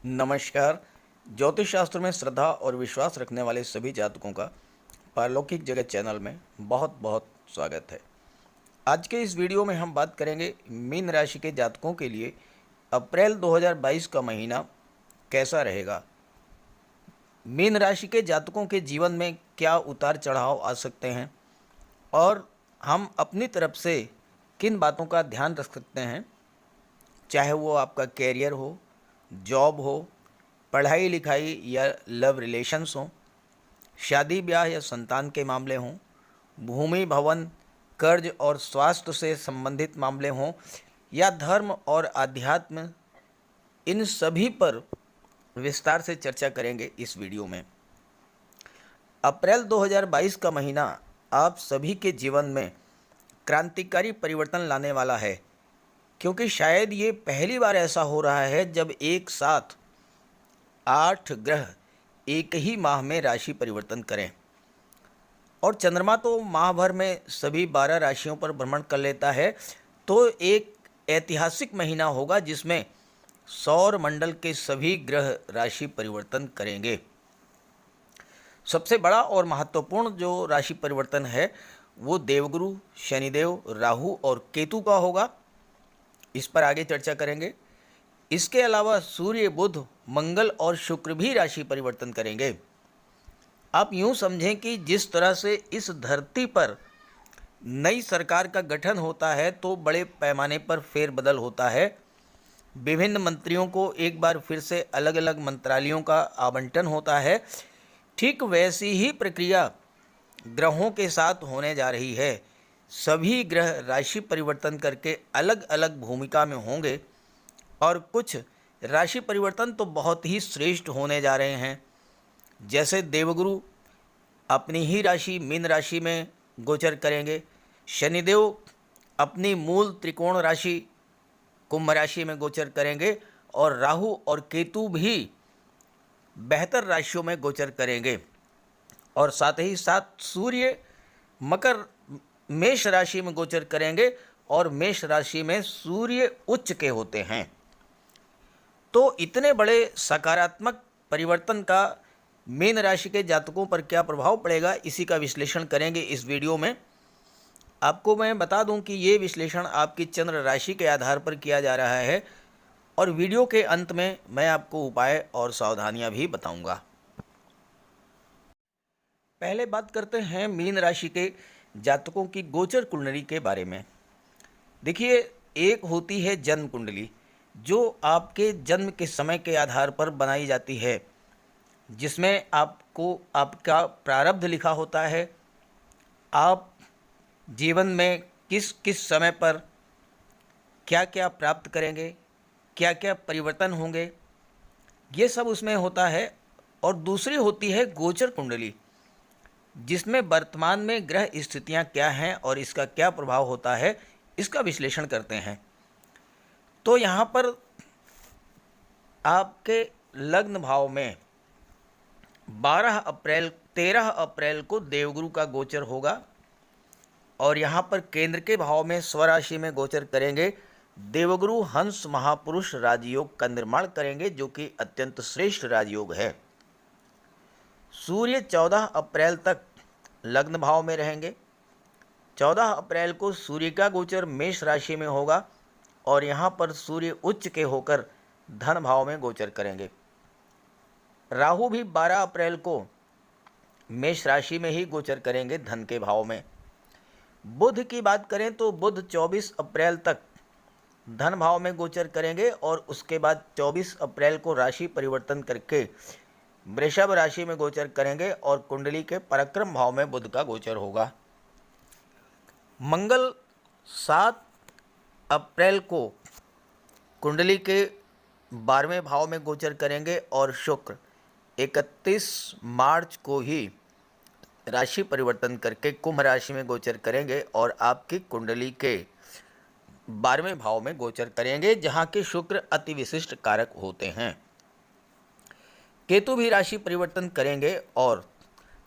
नमस्कार। ज्योतिष शास्त्र में श्रद्धा और विश्वास रखने वाले सभी जातकों का पारलौकिक जगत चैनल में बहुत बहुत स्वागत है। आज के इस वीडियो में हम बात करेंगे मीन राशि के जातकों के लिए अप्रैल 2022 का महीना कैसा रहेगा। मीन राशि के जातकों के जीवन में क्या उतार चढ़ाव आ सकते हैं और हम अपनी तरफ से किन बातों का ध्यान रख सकते हैं, चाहे वो आपका कैरियर हो, जॉब हो, पढ़ाई लिखाई या लव रिलेशंस हों, शादी ब्याह या संतान के मामले हों, भूमि भवन, कर्ज और स्वास्थ्य से संबंधित मामले हों या धर्म और आध्यात्म, इन सभी पर विस्तार से चर्चा करेंगे इस वीडियो में। अप्रैल 2022 का महीना आप सभी के जीवन में क्रांतिकारी परिवर्तन लाने वाला है, क्योंकि शायद ये पहली बार ऐसा हो रहा है जब एक साथ 8 ग्रह एक ही माह में राशि परिवर्तन करें। और चंद्रमा तो माह भर में सभी 12 राशियों पर भ्रमण कर लेता है, तो एक ऐतिहासिक महीना होगा जिसमें सौर मंडल के सभी ग्रह राशि परिवर्तन करेंगे। सबसे बड़ा और महत्वपूर्ण जो राशि परिवर्तन है वो देवगुरु, शनिदेव, राहु और केतु का होगा। इस पर आगे चर्चा करेंगे। इसके अलावा सूर्य, बुध, मंगल और शुक्र भी राशि परिवर्तन करेंगे। आप यूं समझें कि जिस तरह से इस धरती पर नई सरकार का गठन होता है तो बड़े पैमाने पर फेरबदल होता है, विभिन्न मंत्रियों को एक बार फिर से अलग अलग मंत्रालयों का आवंटन होता है, ठीक वैसी ही प्रक्रिया ग्रहों के साथ होने जा रही है। सभी ग्रह राशि परिवर्तन करके अलग अलग भूमिका में होंगे और कुछ राशि परिवर्तन तो बहुत ही श्रेष्ठ होने जा रहे हैं। जैसे देवगुरु अपनी ही राशि मीन राशि में गोचर करेंगे, शनिदेव अपनी मूल त्रिकोण राशि कुंभ राशि में गोचर करेंगे और राहु और केतु भी बेहतर राशियों में गोचर करेंगे। और साथ ही साथ सूर्य मकर मेष राशि में गोचर करेंगे और मेष राशि में सूर्य उच्च के होते हैं। तो इतने बड़े सकारात्मक परिवर्तन का मीन राशि के जातकों पर क्या प्रभाव पड़ेगा, इसी का विश्लेषण करेंगे इस वीडियो में। आपको मैं बता दूं कि ये विश्लेषण आपकी चंद्र राशि के आधार पर किया जा रहा है और वीडियो के अंत में मैं आपको उपाय और सावधानियां भी बताऊंगा। पहले बात करते हैं मीन राशि के जातकों की गोचर कुंडली के बारे में। देखिए, एक होती है जन्म कुंडली जो आपके जन्म के समय के आधार पर बनाई जाती है, जिसमें आपको आपका प्रारब्ध लिखा होता है, आप जीवन में किस किस समय पर क्या क्या प्राप्त करेंगे, क्या क्या परिवर्तन होंगे, ये सब उसमें होता है। और दूसरी होती है गोचर कुंडली, जिसमें वर्तमान में ग्रह स्थितियां क्या हैं और इसका क्या प्रभाव होता है, इसका विश्लेषण करते हैं। तो यहाँ पर आपके लग्न भाव में 13 अप्रैल को देवगुरु का गोचर होगा और यहाँ पर केंद्र के भाव में स्वराशि में गोचर करेंगे देवगुरु हंस महापुरुष राजयोग का निर्माण करेंगे, जो कि अत्यंत श्रेष्ठ राजयोग है। सूर्य 14 अप्रैल तक लग्न भाव में रहेंगे। 14 अप्रैल को सूर्य का गोचर मेष राशि में होगा और यहाँ पर सूर्य उच्च के होकर धन भाव में गोचर करेंगे। राहु भी 12 अप्रैल को मेष राशि में ही गोचर करेंगे धन के भाव में। बुध की बात करें तो बुध 24 अप्रैल तक धन भाव में गोचर करेंगे और उसके बाद 24 अप्रैल को राशि परिवर्तन करके वृषभ राशि में गोचर करेंगे और कुंडली के पराक्रम भाव में बुध का गोचर होगा। मंगल 7 अप्रैल को कुंडली के 12वें भाव में गोचर करेंगे और शुक्र 31 मार्च को ही राशि परिवर्तन करके कुंभ राशि में गोचर करेंगे और आपकी कुंडली के 12वें भाव में गोचर करेंगे, जहाँ के शुक्र अति विशिष्ट कारक होते हैं। केतु भी राशि परिवर्तन करेंगे और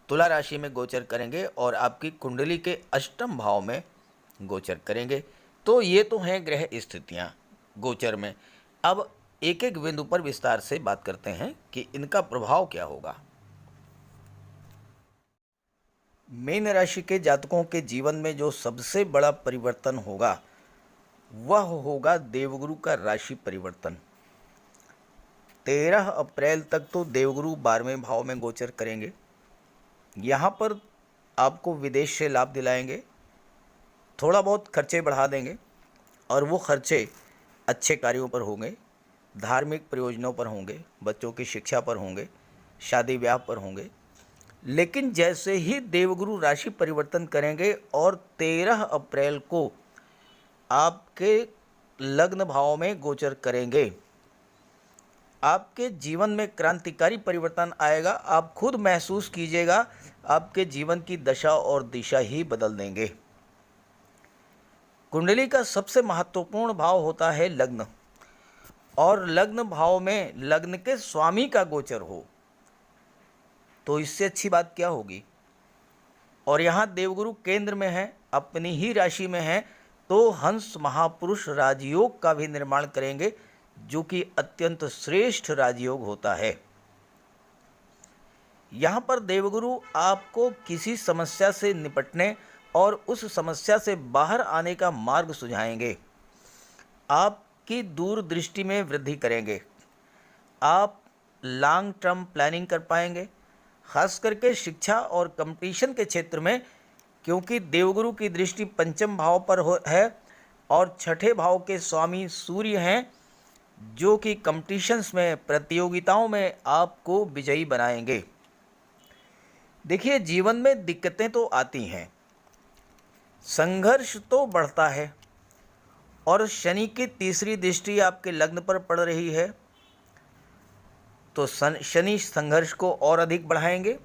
तुला राशि में गोचर करेंगे और आपकी कुंडली के 8वें भाव में गोचर करेंगे। तो ये तो हैं ग्रह स्थितियाँ गोचर में। अब एक एक बिंदु पर विस्तार से बात करते हैं कि इनका प्रभाव क्या होगा। मीन राशि के जातकों के जीवन में जो सबसे बड़ा परिवर्तन होगा वह होगा देवगुरु का राशि परिवर्तन। 13 अप्रैल तक तो देवगुरु 12वें भाव में गोचर करेंगे। यहाँ पर आपको विदेश से लाभ दिलाएंगे, थोड़ा बहुत खर्चे बढ़ा देंगे और वो खर्चे अच्छे कार्यों पर होंगे, धार्मिक प्रयोजनों पर होंगे, बच्चों की शिक्षा पर होंगे, शादी ब्याह पर होंगे। लेकिन जैसे ही देवगुरु राशि परिवर्तन करेंगे और 13 अप्रैल को आपके लग्न भाव में गोचर करेंगे, आपके जीवन में क्रांतिकारी परिवर्तन आएगा। आप खुद महसूस कीजिएगा, आपके जीवन की दशा और दिशा ही बदल देंगे। कुंडली का सबसे महत्वपूर्ण भाव होता है लग्न, और लग्न भाव में लग्न के स्वामी का गोचर हो तो इससे अच्छी बात क्या होगी। और यहाँ देवगुरु केंद्र में है, अपनी ही राशि में है, तो हंस महापुरुष राजयोग का भी निर्माण करेंगे, जो कि अत्यंत श्रेष्ठ राजयोग होता है। यहाँ पर देवगुरु आपको किसी समस्या से निपटने और उस समस्या से बाहर आने का मार्ग सुझाएंगे। आपकी दूरदृष्टि में वृद्धि करेंगे। आप लॉन्ग टर्म प्लानिंग कर पाएंगे, खास करके शिक्षा और कंपटीशन के क्षेत्र में, क्योंकि देवगुरु की दृष्टि पंचम भाव पर है और छठे भाव के स्वामी सूर्य हैं, जो कि कंपटीशंस में, प्रतियोगिताओं में आपको विजयी बनाएंगे। देखिए, जीवन में दिक्कतें तो आती हैं, संघर्ष तो बढ़ता है, और शनि की तीसरी दृष्टि आपके लग्न पर पड़ रही है, तो शनि संघर्ष को और अधिक बढ़ाएंगे।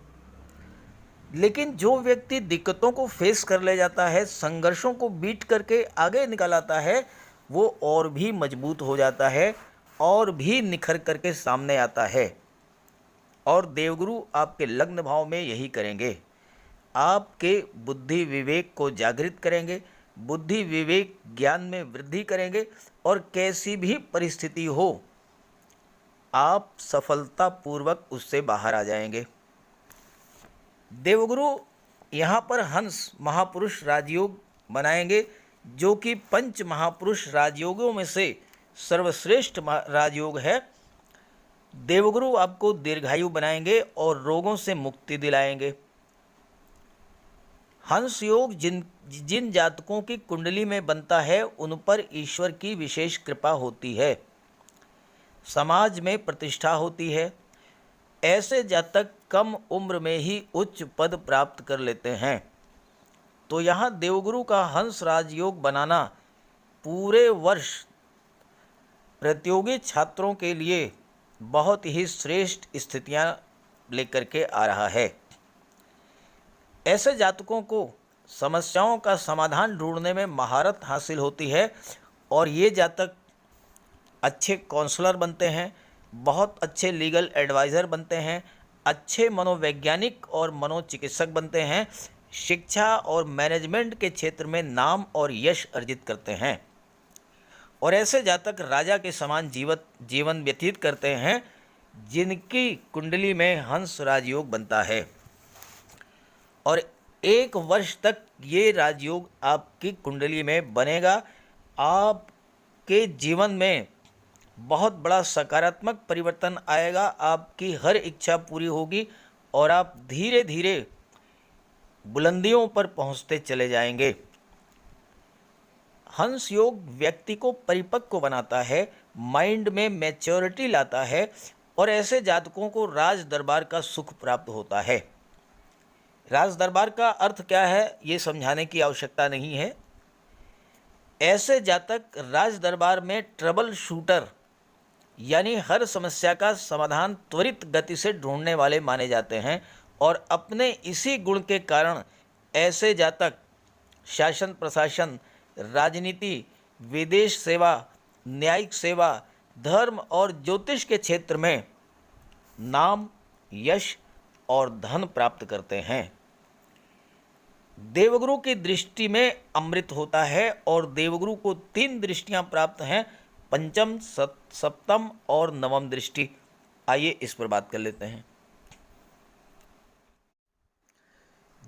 लेकिन जो व्यक्ति दिक्कतों को फेस कर ले जाता है, संघर्षों को बीट करके आगे निकल आता है, वो और भी मजबूत हो जाता है और भी निखर करके सामने आता है। और देवगुरु आपके लग्न भाव में यही करेंगे, आपके बुद्धि विवेक को जागृत करेंगे, बुद्धि विवेक ज्ञान में वृद्धि करेंगे, और कैसी भी परिस्थिति हो आप सफलतापूर्वक उससे बाहर आ जाएंगे। देवगुरु यहाँ पर हंस महापुरुष राजयोग बनाएंगे, जो कि पंच महापुरुष राजयोगों में से सर्वश्रेष्ठ राजयोग है। देवगुरु आपको दीर्घायु बनाएंगे और रोगों से मुक्ति दिलाएंगे। हंस योग जिन जातकों की कुंडली में बनता है, उन पर ईश्वर की विशेष कृपा होती है, समाज में प्रतिष्ठा होती है। ऐसे जातक कम उम्र में ही उच्च पद प्राप्त कर लेते हैं। तो यहाँ देवगुरु का हंस राजयोग बनाना पूरे वर्ष प्रतियोगी छात्रों के लिए बहुत ही श्रेष्ठ स्थितियाँ लेकर के आ रहा है। ऐसे जातकों को समस्याओं का समाधान ढूंढने में महारत हासिल होती है, और ये जातक अच्छे काउंसलर बनते हैं, बहुत अच्छे लीगल एडवाइज़र बनते हैं, अच्छे मनोवैज्ञानिक और मनोचिकित्सक बनते हैं, शिक्षा और मैनेजमेंट के क्षेत्र में नाम और यश अर्जित करते हैं। और ऐसे जातक राजा के समान जीवन व्यतीत करते हैं, जिनकी कुंडली में हंस राजयोग बनता है। और 1 वर्ष तक ये राजयोग आपकी कुंडली में बनेगा। आपके जीवन में बहुत बड़ा सकारात्मक परिवर्तन आएगा, आपकी हर इच्छा पूरी होगी और आप धीरे धीरे बुलंदियों पर पहुंचते चले जाएंगे। हंस योग व्यक्ति को परिपक्व बनाता है, माइंड में मैच्योरिटी लाता है, और ऐसे जातकों को राज दरबार का सुख प्राप्त होता है। राज दरबार का अर्थ क्या है, ये समझाने की आवश्यकता नहीं है। ऐसे जातक राज दरबार में ट्रबल शूटर, यानी हर समस्या का समाधान त्वरित गति से ढूंढने वाले माने जाते हैं, और अपने इसी गुण के कारण ऐसे जातक शासन प्रशासन, राजनीति, विदेश सेवा, न्यायिक सेवा, धर्म और ज्योतिष के क्षेत्र में नाम, यश और धन प्राप्त करते हैं। देवगुरु की दृष्टि में अमृत होता है, और देवगुरु को 3 दृष्टियां प्राप्त हैं, पंचम, सप्तम और नवम दृष्टि, आइए इस पर बात कर लेते हैं।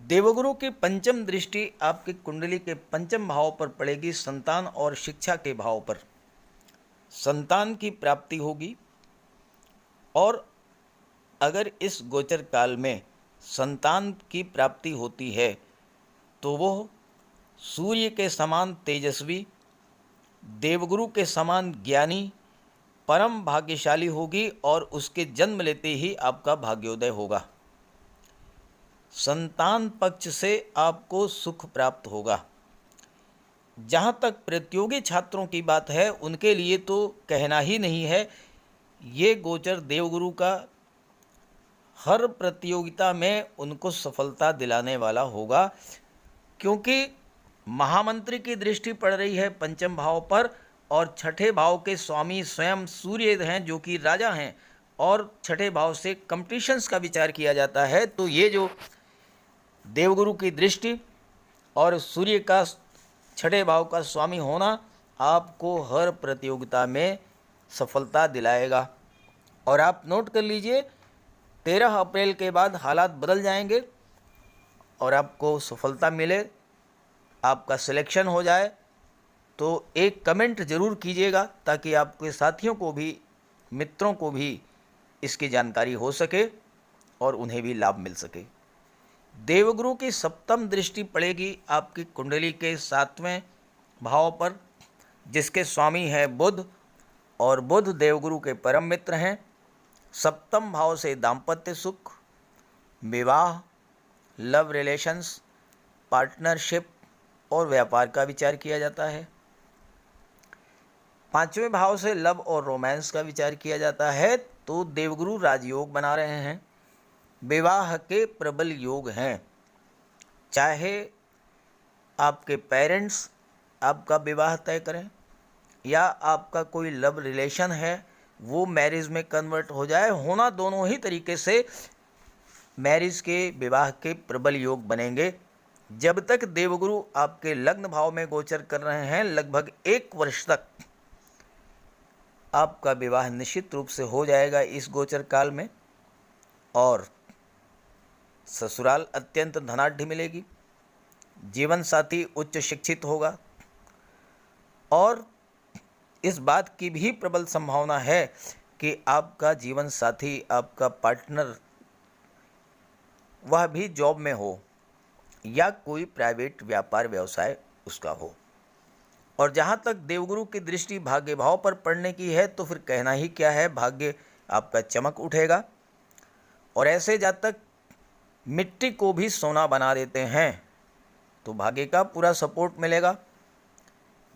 देवगुरु की पंचम दृष्टि आपकी कुंडली के पंचम भाव पर पड़ेगी, संतान और शिक्षा के भाव पर। संतान की प्राप्ति होगी, और अगर इस गोचर काल में संतान की प्राप्ति होती है तो वह सूर्य के समान तेजस्वी, देवगुरु के समान ज्ञानी, परम भाग्यशाली होगी, और उसके जन्म लेते ही आपका भाग्योदय होगा। संतान पक्ष से आपको सुख प्राप्त होगा। जहाँ तक प्रतियोगी छात्रों की बात है, उनके लिए तो कहना ही नहीं है। ये गोचर देवगुरु का हर प्रतियोगिता में उनको सफलता दिलाने वाला होगा, क्योंकि महामंत्री की दृष्टि पड़ रही है पंचम भाव पर, और छठे भाव के स्वामी स्वयं सूर्य हैं, जो कि राजा हैं, और छठे भाव से कंपटीशंस का विचार किया जाता है। तो ये जो देवगुरु की दृष्टि और सूर्य का छठे भाव का स्वामी होना आपको हर प्रतियोगिता में सफलता दिलाएगा। और आप नोट कर लीजिए, 13 अप्रैल के बाद हालात बदल जाएंगे और आपको सफलता मिले, आपका सिलेक्शन हो जाए, तो एक कमेंट ज़रूर कीजिएगा, ताकि आपके साथियों को भी, मित्रों को भी इसकी जानकारी हो सके और उन्हें भी लाभ मिल सके। देवगुरु की सप्तम दृष्टि पड़ेगी आपकी कुंडली के 7वें भाव पर, जिसके स्वामी हैं बुध, और बुध देवगुरु के परम मित्र हैं। सप्तम भाव से दाम्पत्य सुख, विवाह, लव रिलेशंस, पार्टनरशिप और व्यापार का विचार किया जाता है। 5वें भाव से लव और रोमांस का विचार किया जाता है। तो देवगुरु राजयोग बना रहे हैं, विवाह के प्रबल योग हैं। चाहे आपके पेरेंट्स आपका विवाह तय करें, या आपका कोई लव रिलेशन है वो मैरिज में कन्वर्ट हो जाए, होना दोनों ही तरीके से मैरिज के, विवाह के प्रबल योग बनेंगे। जब तक देवगुरु आपके लग्न भाव में गोचर कर रहे हैं, लगभग 1 वर्ष तक आपका विवाह निश्चित रूप से हो जाएगा इस गोचर काल में, और ससुराल अत्यंत धनाढ्य मिलेगी, जीवन साथी उच्च शिक्षित होगा, और इस बात की भी प्रबल संभावना है कि आपका जीवन साथी, आपका पार्टनर, वह भी जॉब में हो या कोई प्राइवेट व्यापार व्यवसाय उसका हो। और जहाँ तक देवगुरु की दृष्टि भाग्य भाव पर पड़ने की है, तो फिर कहना ही क्या है, भाग्य आपका चमक उठेगा। और ऐसे जातक मिट्टी को भी सोना बना देते हैं, तो भाग्य का पूरा सपोर्ट मिलेगा।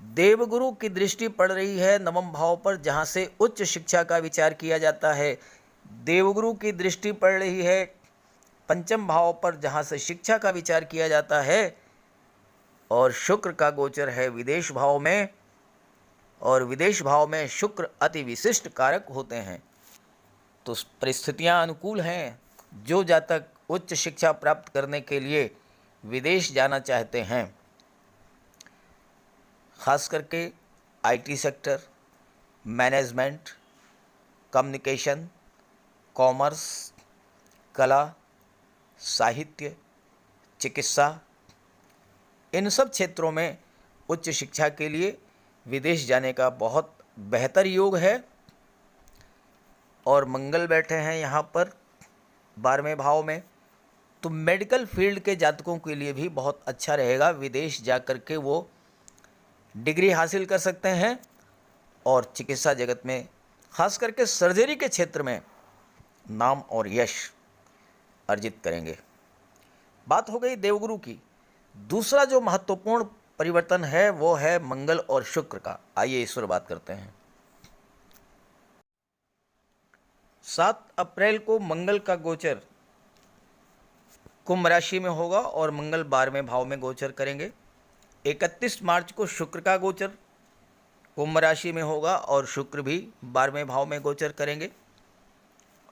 देवगुरु की दृष्टि पड़ रही है नवम भाव पर, जहाँ से उच्च शिक्षा का विचार किया जाता है। देवगुरु की दृष्टि पड़ रही है पंचम भाव पर, जहाँ से शिक्षा का विचार किया जाता है। और शुक्र का गोचर है विदेश भाव में, और विदेश भाव में शुक्र अति विशिष्ट कारक होते हैं। तो परिस्थितियाँ अनुकूल हैं। जो जातक उच्च शिक्षा प्राप्त करने के लिए विदेश जाना चाहते हैं, खास करके IT sector, management, communication, commerce, कला, साहित्य, चिकित्सा, इन सब क्षेत्रों में उच्च शिक्षा के लिए विदेश जाने का बहुत बेहतर योग है। और मंगल बैठे हैं यहाँ पर 12वें भाव में, तो मेडिकल फील्ड के जातकों के लिए भी बहुत अच्छा रहेगा। विदेश जा कर के वो डिग्री हासिल कर सकते हैं, और चिकित्सा जगत में, खास करके सर्जरी के क्षेत्र में नाम और यश अर्जित करेंगे। बात हो गई देवगुरु की। दूसरा जो महत्वपूर्ण परिवर्तन है वो है मंगल और शुक्र का। आइए इस पर बात करते हैं। 7 अप्रैल को मंगल का गोचर कुंभ राशि में होगा, और मंगल 12वें भाव में गोचर करेंगे। 31 मार्च को शुक्र का गोचर कुंभ राशि में होगा, और शुक्र भी 12वें भाव में गोचर करेंगे।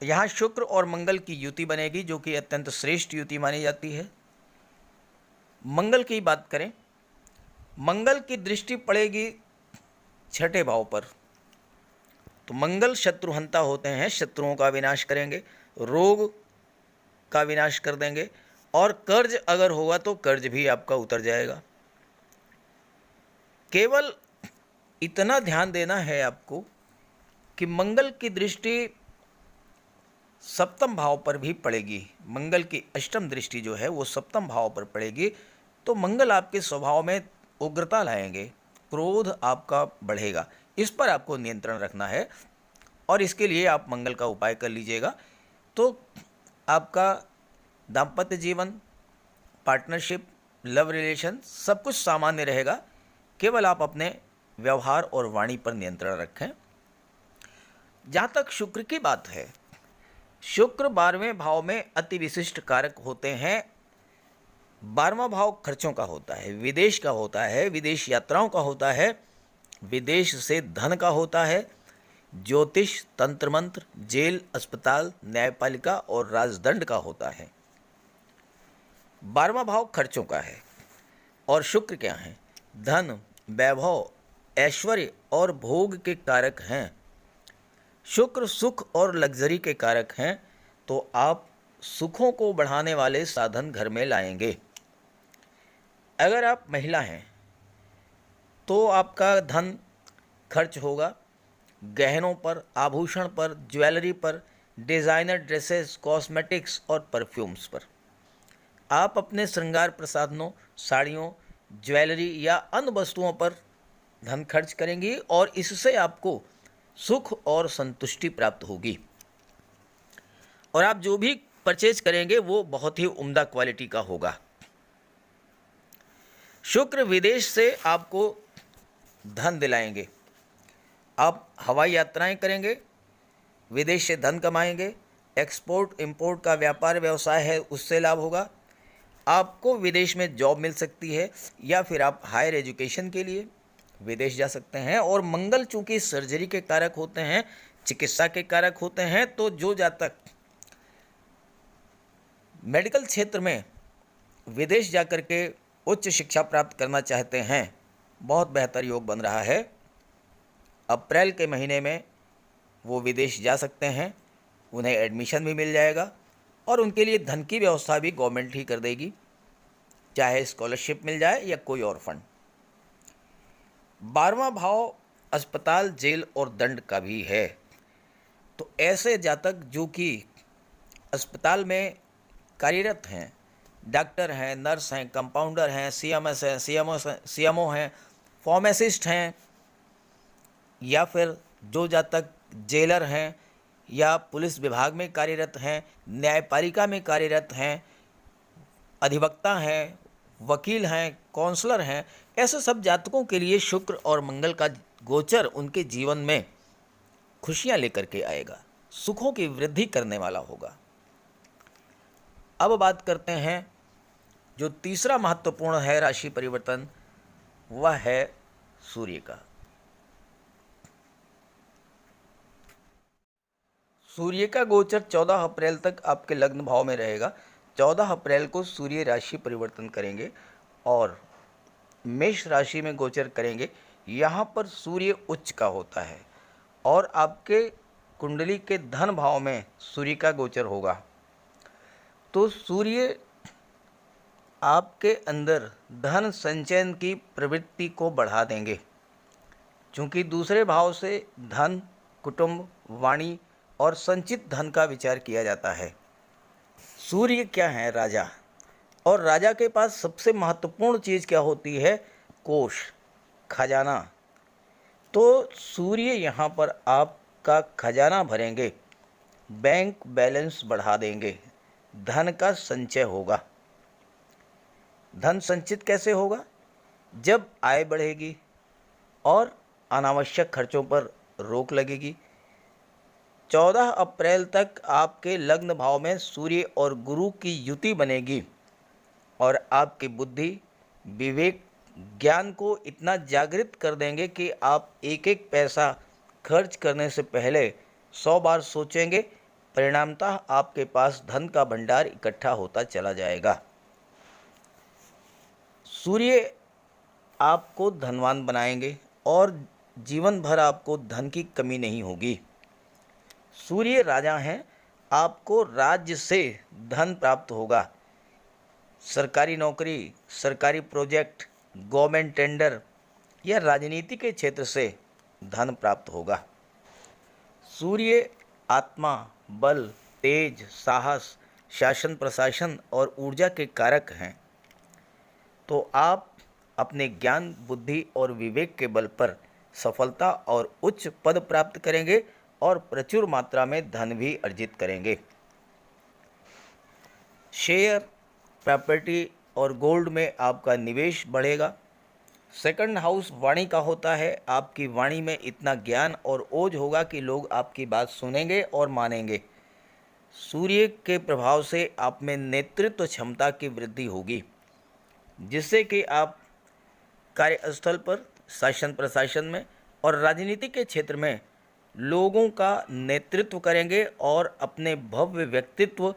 यहाँ शुक्र और मंगल की युति बनेगी, जो कि अत्यंत श्रेष्ठ युति मानी जाती है। मंगल की बात करें, मंगल की दृष्टि पड़ेगी छठे भाव पर, तो मंगल शत्रुहंता होते हैं, शत्रुओं का विनाश करेंगे, रोग का विनाश कर देंगे, और कर्ज अगर होगा तो कर्ज भी आपका उतर जाएगा। केवल इतना ध्यान देना है आपको कि मंगल की दृष्टि सप्तम भाव पर भी पड़ेगी। मंगल की अष्टम दृष्टि जो है वो सप्तम भाव पर पड़ेगी, तो मंगल आपके स्वभाव में उग्रता लाएंगे, क्रोध आपका बढ़ेगा। इस पर आपको नियंत्रण रखना है और इसके लिए आप मंगल का उपाय कर लीजिएगा, तो आपका दाम्पत्य जीवन, पार्टनरशिप, लव रिलेशन सब कुछ सामान्य रहेगा। केवल आप अपने व्यवहार और वाणी पर नियंत्रण रखें। जहाँ तक शुक्र की बात है, शुक्र 12वें भाव में अति विशिष्ट कारक होते हैं। 12वां भाव खर्चों का होता है, विदेश का होता है, विदेश यात्राओं का होता है, विदेश से धन का होता है, ज्योतिष, तंत्र मंत्र, जेल, अस्पताल, न्यायपालिका और राजदंड का होता है। 12वां भाव खर्चों का है। और शुक्र क्या है? धन, वैभव, ऐश्वर्य और भोग के कारक हैं। शुक्र सुख और लग्जरी के कारक हैं, तो आप सुखों को बढ़ाने वाले साधन घर में लाएंगे। अगर आप महिला हैं तो आपका धन खर्च होगा गहनों पर, आभूषण पर, ज्वेलरी पर, डिज़ाइनर ड्रेसेस, कॉस्मेटिक्स और परफ्यूम्स पर। आप अपने श्रृंगार प्रसाधनों, साड़ियों, ज्वेलरी या अन्य वस्तुओं पर धन खर्च करेंगी और इससे आपको सुख और संतुष्टि प्राप्त होगी। और आप जो भी परचेज करेंगे वो बहुत ही उम्दा क्वालिटी का होगा। शुक्र विदेश से आपको धन दिलाएंगे। आप हवाई यात्राएं करेंगे, विदेश से धन कमाएंगे, एक्सपोर्ट इंपोर्ट का व्यापार व्यवसाय है उससे लाभ होगा। आपको विदेश में जॉब मिल सकती है या फिर आप हायर एजुकेशन के लिए विदेश जा सकते हैं। और मंगल चूंकि सर्जरी के कारक होते हैं, चिकित्सा के कारक होते हैं, तो जो जातक मेडिकल क्षेत्र में विदेश जाकर के उच्च शिक्षा प्राप्त करना चाहते हैं, बहुत बेहतर योग बन रहा है। अप्रैल के महीने में वो विदेश जा सकते हैं, उन्हें एडमिशन भी मिल जाएगा और उनके लिए धन की व्यवस्था भी गवर्नमेंट ही कर देगी, चाहे स्कॉलरशिप मिल जाए या कोई और फंड। 12वां भाव अस्पताल, जेल और दंड का भी है। तो ऐसे जातक जो कि अस्पताल में कार्यरत हैं, डॉक्टर हैं, नर्स हैं, कंपाउंडर हैं, सीएमएस हैं, सीएमओ हैं, फार्मासिस्ट हैं, या फिर जो जातक जेलर हैं या पुलिस विभाग में कार्यरत हैं, न्यायपालिका में कार्यरत हैं, अधिवक्ता हैं, वकील हैं, काउंसलर हैं, ऐसे सब जातकों के लिए शुक्र और मंगल का गोचर उनके जीवन में खुशियां लेकर के आएगा, सुखों की वृद्धि करने वाला होगा। अब बात करते हैं जो तीसरा महत्वपूर्ण है राशि परिवर्तन, वह है सूर्य का। सूर्य का गोचर 14 अप्रैल तक आपके लग्न भाव में रहेगा। 14 अप्रैल को सूर्य राशि परिवर्तन करेंगे और मेष राशि में गोचर करेंगे। यहाँ पर सूर्य उच्च का होता है और आपके कुंडली के धन भाव में सूर्य का गोचर होगा। तो सूर्य आपके अंदर धन संचयन की प्रवृत्ति को बढ़ा देंगे, क्योंकि दूसरे भाव से धन, कुटुंब, वाणी और संचित धन का विचार किया जाता है। सूर्य क्या है? राजा। और राजा के पास सबसे महत्वपूर्ण चीज़ क्या होती है? कोष, खजाना। तो सूर्य यहाँ पर आपका खजाना भरेंगे, बैंक बैलेंस बढ़ा देंगे, धन का संचय होगा। धन संचित कैसे होगा? जब आय बढ़ेगी और अनावश्यक खर्चों पर रोक लगेगी। 14 अप्रैल तक आपके लग्न भाव में सूर्य और गुरु की युति बनेगी और आपकी बुद्धि, विवेक, ज्ञान को इतना जागृत कर देंगे कि आप एक एक पैसा खर्च करने से पहले 100 बार सोचेंगे। परिणामतः आपके पास धन का भंडार इकट्ठा होता चला जाएगा। सूर्य आपको धनवान बनाएंगे और जीवन भर आपको धन की कमी नहीं होगी। सूर्य राजा हैं, आपको राज्य से धन प्राप्त होगा। सरकारी नौकरी, सरकारी प्रोजेक्ट, गवर्नमेंट टेंडर या राजनीति के क्षेत्र से धन प्राप्त होगा। सूर्य आत्मा, बल, तेज, साहस, शासन प्रशासन और ऊर्जा के कारक हैं। तो आप अपने ज्ञान, बुद्धि और विवेक के बल पर सफलता और उच्च पद प्राप्त करेंगे और प्रचुर मात्रा में धन भी अर्जित करेंगे। शेयर, प्रॉपर्टी और गोल्ड में आपका निवेश बढ़ेगा। सेकंड हाउस वाणी का होता है। आपकी वाणी में इतना ज्ञान और ओज होगा कि लोग आपकी बात सुनेंगे और मानेंगे। सूर्य के प्रभाव से आप में नेतृत्व क्षमता की वृद्धि होगी, जिससे कि आप कार्यस्थल पर, शासन प्रशासन में और राजनीति के क्षेत्र में लोगों का नेतृत्व करेंगे और अपने भव्य व्यक्तित्व,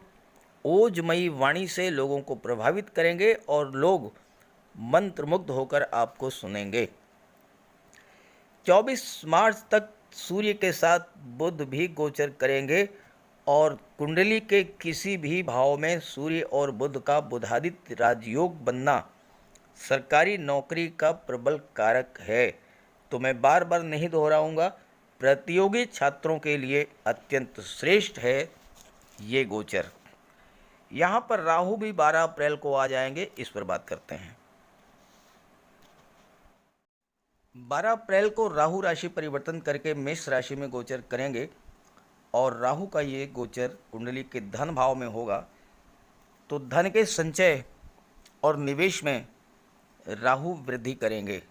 ओजमयी वाणी से लोगों को प्रभावित करेंगे और लोग मंत्रमुग्ध होकर आपको सुनेंगे। 24 मार्च तक सूर्य के साथ बुध भी गोचर करेंगे और कुंडली के किसी भी भाव में सूर्य और बुध का बुधादित्य राजयोग बनना सरकारी नौकरी का प्रबल कारक है। तो मैं बार बार नहीं दोहराऊंगा, प्रतियोगी छात्रों के लिए अत्यंत श्रेष्ठ है ये गोचर। यहाँ पर राहु भी 12 अप्रैल को आ जाएंगे, इस पर बात करते हैं। 12 अप्रैल को राहु राशि परिवर्तन करके मेष राशि में गोचर करेंगे और राहु का ये गोचर कुंडली के धन भाव में होगा। तो धन के संचय और निवेश में राहु वृद्धि करेंगे।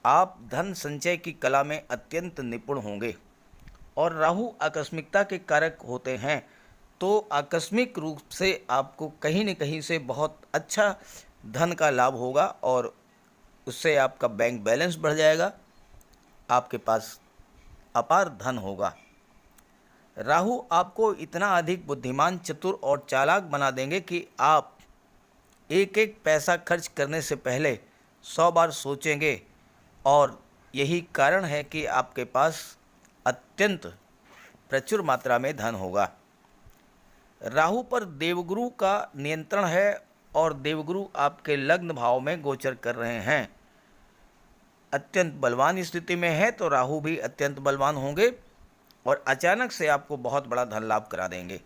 आप धन संचय की कला में अत्यंत निपुण होंगे और राहु आकस्मिकता के कारक होते हैं। तो आकस्मिक रूप से आपको कहीं न कहीं से बहुत अच्छा धन का लाभ होगा और उससे आपका बैंक बैलेंस बढ़ जाएगा, आपके पास अपार धन होगा। राहु आपको इतना अधिक बुद्धिमान, चतुर और चालाक बना देंगे कि आप एक एक पैसा खर्च करने से पहले 100 बार सोचेंगे और यही कारण है कि आपके पास अत्यंत प्रचुर मात्रा में धन होगा। राहु पर देवगुरु का नियंत्रण है और देवगुरु आपके लग्न भाव में गोचर कर रहे हैं। अत्यंत बलवान स्थिति में है तो राहु भी अत्यंत बलवान होंगे और अचानक से आपको बहुत बड़ा धन लाभ करा देंगे।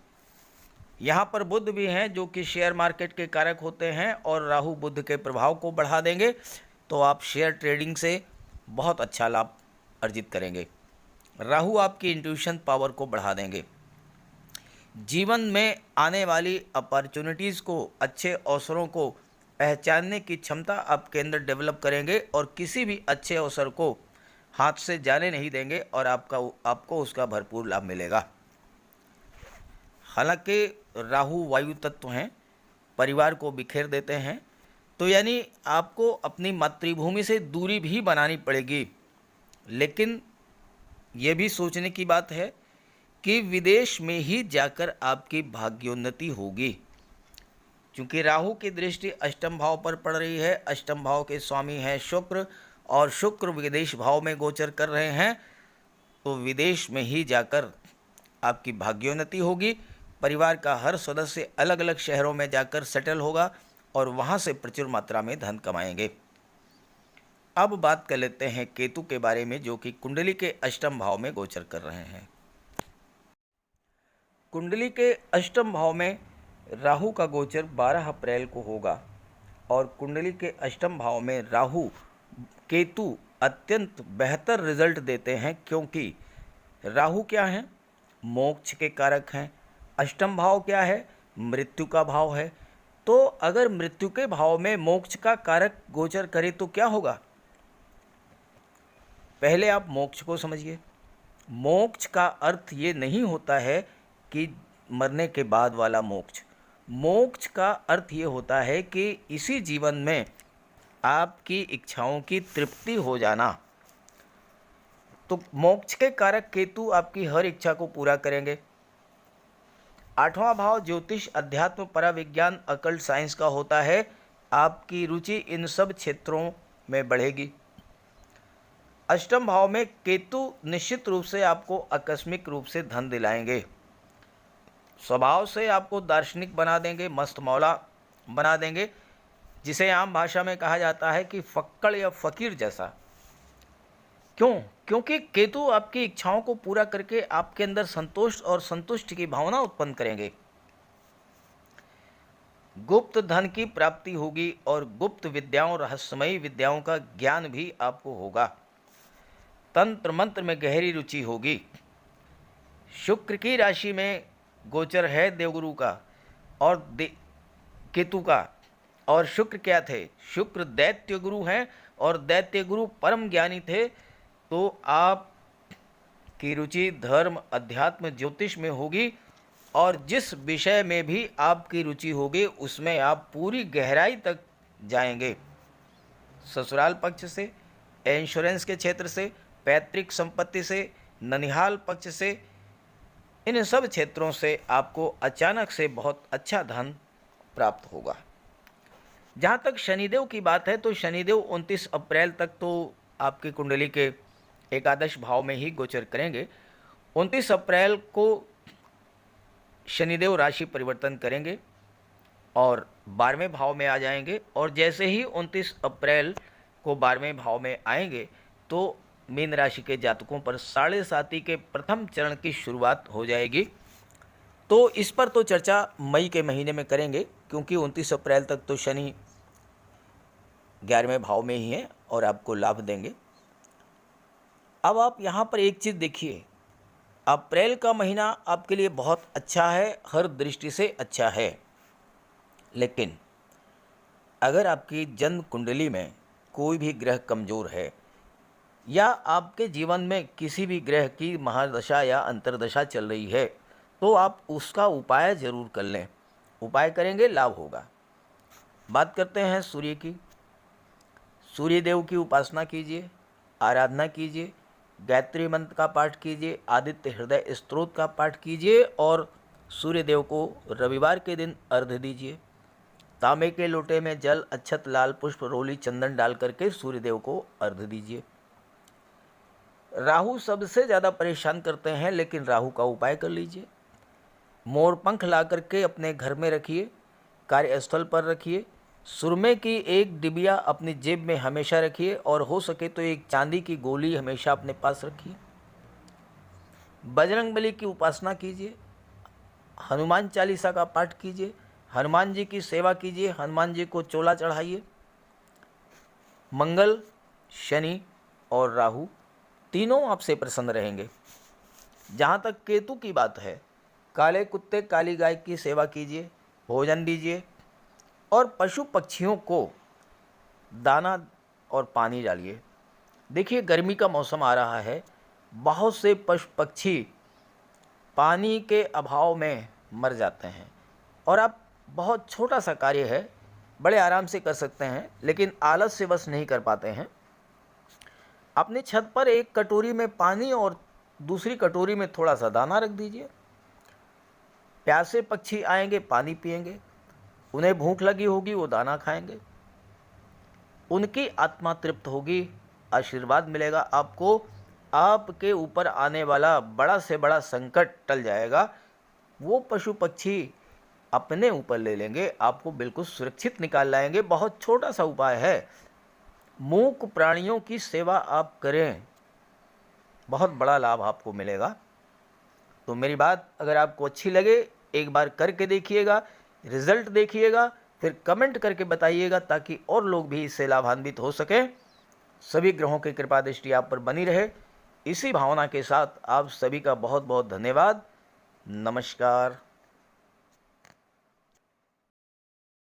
यहाँ पर बुध भी हैं जो कि शेयर मार्केट के कारक होते हैं और राहु बुध के प्रभाव को बढ़ा देंगे, तो आप शेयर ट्रेडिंग से बहुत अच्छा लाभ अर्जित करेंगे। राहु आपकी इंट्यूशन पावर को बढ़ा देंगे। जीवन में आने वाली अपॉर्चुनिटीज़ को, अच्छे अवसरों को पहचानने की क्षमता आपके अंदर डेवलप करेंगे और किसी भी अच्छे अवसर को हाथ से जाने नहीं देंगे और आपको उसका भरपूर लाभ मिलेगा। हालांकि राहु वायु तत्व हैं, परिवार को बिखेर देते हैं, तो यानी आपको अपनी मातृभूमि से दूरी भी बनानी पड़ेगी। लेकिन ये भी सोचने की बात है कि विदेश में ही जाकर आपकी भाग्योन्नति होगी, क्योंकि राहु की दृष्टि अष्टम भाव पर पड़ रही है। अष्टम भाव के स्वामी हैं शुक्र और शुक्र विदेश भाव में गोचर कर रहे हैं, तो विदेश में ही जाकर आपकी भाग्योन्नति होगी। परिवार का हर सदस्य अलग अलग शहरों में जाकर सेटल होगा और वहाँ से प्रचुर मात्रा में धन कमाएंगे। अब बात कर लेते हैं केतु के बारे में, जो कि कुंडली के अष्टम भाव में गोचर कर रहे हैं। कुंडली के अष्टम भाव में राहु का गोचर 12 अप्रैल को होगा और कुंडली के अष्टम भाव में राहु केतु अत्यंत बेहतर रिजल्ट देते हैं, क्योंकि राहु क्या है, मोक्ष के कारक हैं। अष्टम भाव क्या है, मृत्यु का भाव है। तो अगर मृत्यु के भाव में मोक्ष का कारक गोचर करे तो क्या होगा, पहले आप मोक्ष को समझिए। मोक्ष का अर्थ ये नहीं होता है कि मरने के बाद वाला मोक्ष। मोक्ष का अर्थ ये होता है कि इसी जीवन में आपकी इच्छाओं की तृप्ति हो जाना। तो मोक्ष के कारक केतु आपकी हर इच्छा को पूरा करेंगे। 8वां भाव ज्योतिष, अध्यात्म, पराविज्ञान, अकल्ट साइंस का होता है। आपकी रुचि इन सब क्षेत्रों में बढ़ेगी। अष्टम भाव में केतु निश्चित रूप से आपको आकस्मिक रूप से धन दिलाएंगे। स्वभाव से आपको दार्शनिक बना देंगे, मस्त मौला बना देंगे, जिसे आम भाषा में कहा जाता है कि फक्कड़ या फकीर जैसा। क्यों? क्योंकि केतु आपकी इच्छाओं को पूरा करके आपके अंदर संतोष और संतुष्टि की भावना उत्पन्न करेंगे। गुप्त धन की प्राप्ति होगी और गुप्त विद्याओं, रहस्यमयी विद्याओं का ज्ञान भी आपको होगा। तंत्र मंत्र में गहरी रुचि होगी। शुक्र की राशि में गोचर है देवगुरु का और केतु का। और शुक्र क्या थे? शुक्र दैत्य गुरु हैं और दैत्य गुरु परम ज्ञानी थे। तो आप की रुचि धर्म, अध्यात्म, ज्योतिष में होगी और जिस विषय में भी आपकी रुचि होगी उसमें आप पूरी गहराई तक जाएंगे। ससुराल पक्ष से, इंश्योरेंस के क्षेत्र से, पैतृक संपत्ति से, ननिहाल पक्ष से, इन सब क्षेत्रों से आपको अचानक से बहुत अच्छा धन प्राप्त होगा। जहाँ तक शनिदेव की बात है तो शनिदेव 29 अप्रैल तक तो आपकी कुंडली के एकादश भाव में ही गोचर करेंगे। 29 अप्रैल को शनिदेव राशि परिवर्तन करेंगे और 12वें भाव में आ जाएंगे। और जैसे ही 29 अप्रैल को 12वें भाव में आएंगे तो मीन राशि के जातकों पर 7.5 के प्रथम चरण की शुरुआत हो जाएगी। तो इस पर तो चर्चा मई के महीने में करेंगे, क्योंकि 29 अप्रैल तक तो शनि 11वें भाव में ही है और आपको लाभ देंगे। अब आप यहाँ पर एक चीज़ देखिए, अप्रैल का महीना आपके लिए बहुत अच्छा है, हर दृष्टि से अच्छा है। लेकिन अगर आपकी जन्म कुंडली में कोई भी ग्रह कमज़ोर है या आपके जीवन में किसी भी ग्रह की महादशा या अंतर्दशा चल रही है तो आप उसका उपाय ज़रूर कर लें। उपाय करेंगे, लाभ होगा। बात करते हैं सूर्य की। सूर्य देव की उपासना कीजिए, आराधना कीजिए, गायत्री मंत्र का पाठ कीजिए, आदित्य हृदय स्तोत्र का पाठ कीजिए और सूर्य देव को रविवार के दिन अर्घ्य दीजिए। तांबे के लोटे में जल, अक्षत, लाल पुष्प, रोली, चंदन डाल करके सूर्य देव को अर्घ्य दीजिए। राहु सबसे ज़्यादा परेशान करते हैं, लेकिन राहु का उपाय कर लीजिए। मोर पंख ला करके अपने घर में रखिए, कार्यस्थल पर रखिए। सुरमे की एक डिबिया अपनी जेब में हमेशा रखिए और हो सके तो एक चांदी की गोली हमेशा अपने पास रखिए। बजरंगबली की उपासना कीजिए, हनुमान चालीसा का पाठ कीजिए, हनुमान जी की सेवा कीजिए, हनुमान जी को चोला चढ़ाइए। मंगल, शनि और राहु तीनों आपसे प्रसन्न रहेंगे। जहाँ तक केतु की बात है, काले कुत्ते, काली गाय की सेवा कीजिए, भोजन दीजिए और पशु पक्षियों को दाना और पानी डालिए। देखिए, गर्मी का मौसम आ रहा है, बहुत से पशु पक्षी पानी के अभाव में मर जाते हैं और आप बहुत छोटा सा कार्य है, बड़े आराम से कर सकते हैं, लेकिन आलस से बस नहीं कर पाते हैं। अपनी छत पर एक कटोरी में पानी और दूसरी कटोरी में थोड़ा सा दाना रख दीजिए। प्यासे पक्षी आएंगे, पानी पिएंगे, उन्हें भूख लगी होगी, वो दाना खाएंगे, उनकी आत्मा तृप्त होगी, आशीर्वाद मिलेगा आपको, आपके ऊपर आने वाला बड़ा से बड़ा संकट टल जाएगा। वो पशु पक्षी अपने ऊपर ले लेंगे, आपको बिल्कुल सुरक्षित निकाल लाएंगे। बहुत छोटा सा उपाय है, मूक प्राणियों की सेवा आप करें, बहुत बड़ा लाभ आपको मिलेगा। तो मेरी बात अगर आपको अच्छी लगे, एक बार करके देखिएगा, रिजल्ट देखिएगा, फिर कमेंट करके बताइएगा ताकि और लोग भी इससे लाभान्वित हो सकें। सभी ग्रहों की कृपा दृष्टि आप पर बनी रहे, इसी भावना के साथ आप सभी का बहुत बहुत धन्यवाद। नमस्कार।